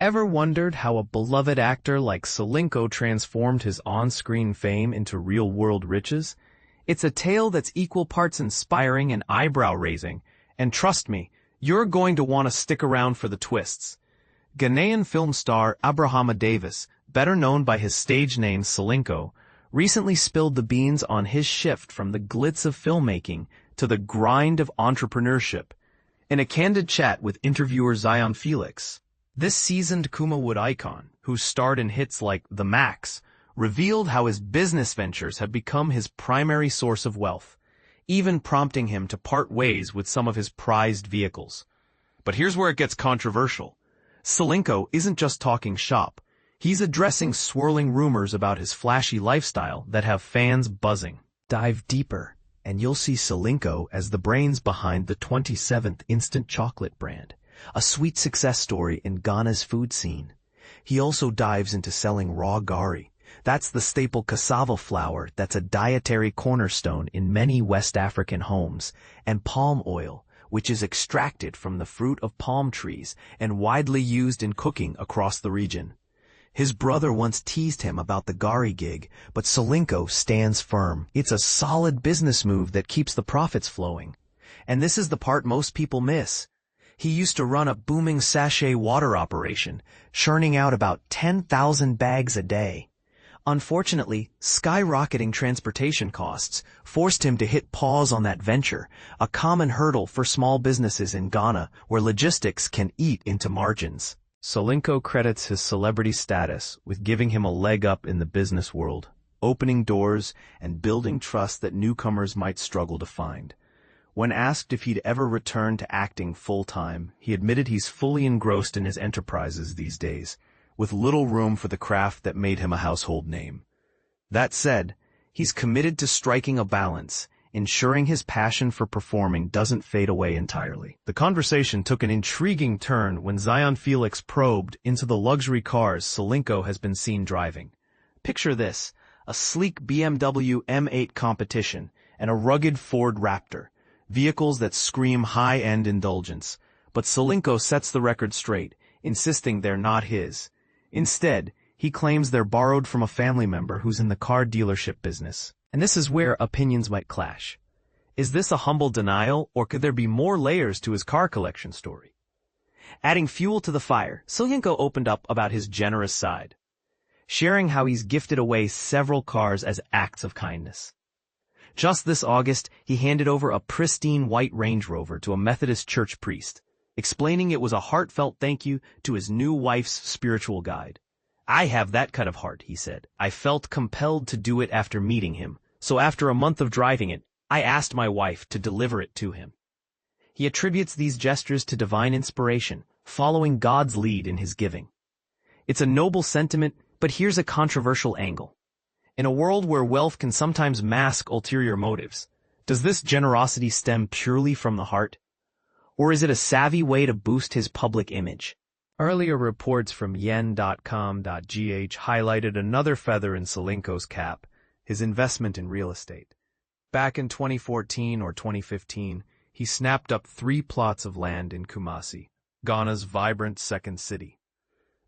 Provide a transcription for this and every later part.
Ever wondered how a beloved actor like Salinko transformed his on-screen fame into real-world riches? It's a tale that's equal parts inspiring and eyebrow-raising, and trust me, you're going to want to stick around for the twists. Ghanaian film star Abrahama Davis, better known by his stage name Salinko, recently spilled the beans on his shift from the glitz of filmmaking to the grind of entrepreneurship. In a candid chat with interviewer Zion Felix, this seasoned Kumawood icon, who starred in hits like The Max, revealed how his business ventures have become his primary source of wealth, even prompting him to part ways with some of his prized vehicles. But here's where it gets controversial. Salinko isn't just talking shop. He's addressing swirling rumors about his flashy lifestyle that have fans buzzing. Dive deeper, and you'll see Salinko as the brains behind the 27th instant chocolate brand, a sweet success story in Ghana's food scene. He also dives into selling raw Gari. That's the staple cassava flour that's a dietary cornerstone in many West African homes, and palm oil, which is extracted from the fruit of palm trees and widely used in cooking across the region. His brother once teased him about the Gari gig, but Salinko stands firm. It's a solid business move that keeps the profits flowing. And this is the part most people miss. He used to run a booming sachet water operation, churning out about 10,000 bags a day. Unfortunately, skyrocketing transportation costs forced him to hit pause on that venture, a common hurdle for small businesses in Ghana where logistics can eat into margins. Salinko credits his celebrity status with giving him a leg up in the business world, opening doors and building trust that newcomers might struggle to find. When asked if he'd ever return to acting full-time, he admitted he's fully engrossed in his enterprises these days, with little room for the craft that made him a household name. That said, he's committed to striking a balance, ensuring his passion for performing doesn't fade away entirely. The conversation took an intriguing turn when Zion Felix probed into the luxury cars Salinko has been seen driving. Picture this, a sleek BMW M8 competition and a rugged Ford Raptor, vehicles that scream high-end indulgence. But Salinko sets the record straight, insisting they're not his. Instead, he claims they're borrowed from a family member who's in the car dealership business. And this is where opinions might clash. Is this a humble denial, or could there be more layers to his car collection story? Adding fuel to the fire, Salinko opened up about his generous side, sharing how he's gifted away several cars as acts of kindness. Just this August, he handed over a pristine white Range Rover to a Methodist church priest, explaining it was a heartfelt thank you to his new wife's spiritual guide. "I have that kind of heart," he said. "I felt compelled to do it after meeting him, so after a month of driving it, I asked my wife to deliver it to him." He attributes these gestures to divine inspiration, following God's lead in his giving. It's a noble sentiment, but here's a controversial angle. In a world where wealth can sometimes mask ulterior motives, does this generosity stem purely from the heart? Or is it a savvy way to boost his public image? Earlier reports from yen.com.gh highlighted another feather in Salinko's cap, his investment in real estate. Back in 2014 or 2015, he snapped up 3 plots of land in Kumasi, Ghana's vibrant second city.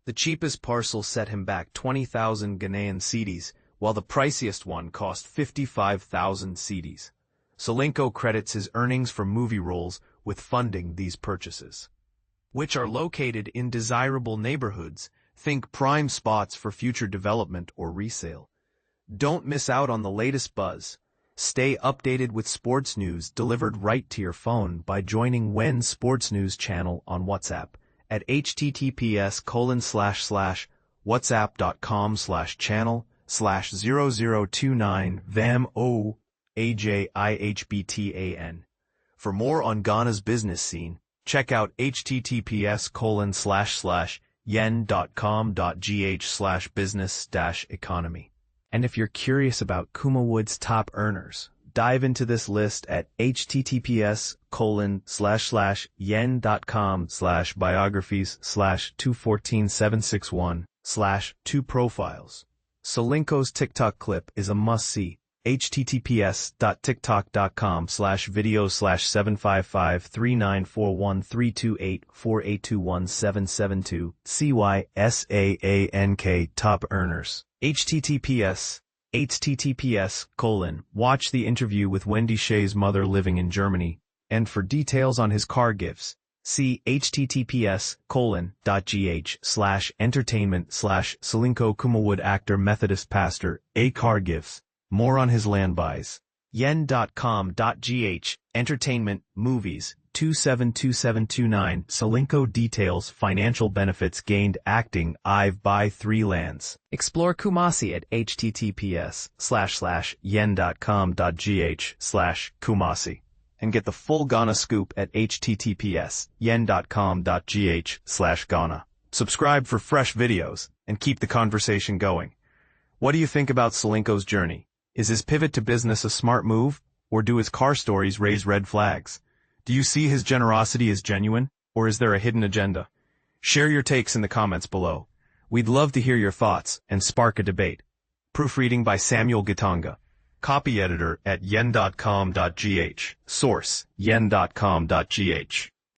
The cheapest parcel set him back 20,000 Ghanaian cedis, while the priciest one cost 55,000 cedis. Salinko credits his earnings from movie roles with funding these purchases, which are located in desirable neighborhoods. Think prime spots for future development or resale. Don't miss out on the latest buzz. Stay updated with sports news delivered right to your phone by joining WEN's Sports News channel on WhatsApp at https://whatsapp.com/channel/0029VAMOAJIHBTAN. For more on Ghana's business scene, check out https://yen.com.gh/business-economy. And if you're curious about Kumawood's top earners, dive into this list at https://yen.com/biographies/214761/2 profiles. Salinko's TikTok clip is a must-see. https://video/75539413284821772 CYSAANK top earners. https://watch the interview with Wendy Shea's mother living in Germany, and for details on his car gifts, see https://gh/entertainment/Salinko Kumawood actor Methodist pastor, a car gifts. More on his land buys. yen.com.gh, entertainment, movies, 272729, Salinko details financial benefits gained acting, I've buy 3 lands. Explore Kumasi at https://yen.com.gh/Kumasi. And get the full Ghana scoop at https://yen.com.gh/Ghana. Subscribe for fresh videos, and keep the conversation going. What do you think about Salinko's journey? Is his pivot to business a smart move, or do his car stories raise red flags? Do you see his generosity as genuine, or is there a hidden agenda? Share your takes in the comments below. We'd love to hear your thoughts and spark a debate. Proofreading by Samuel Gitanga. Copy editor at yen.com.gh. Source, yen.com.gh.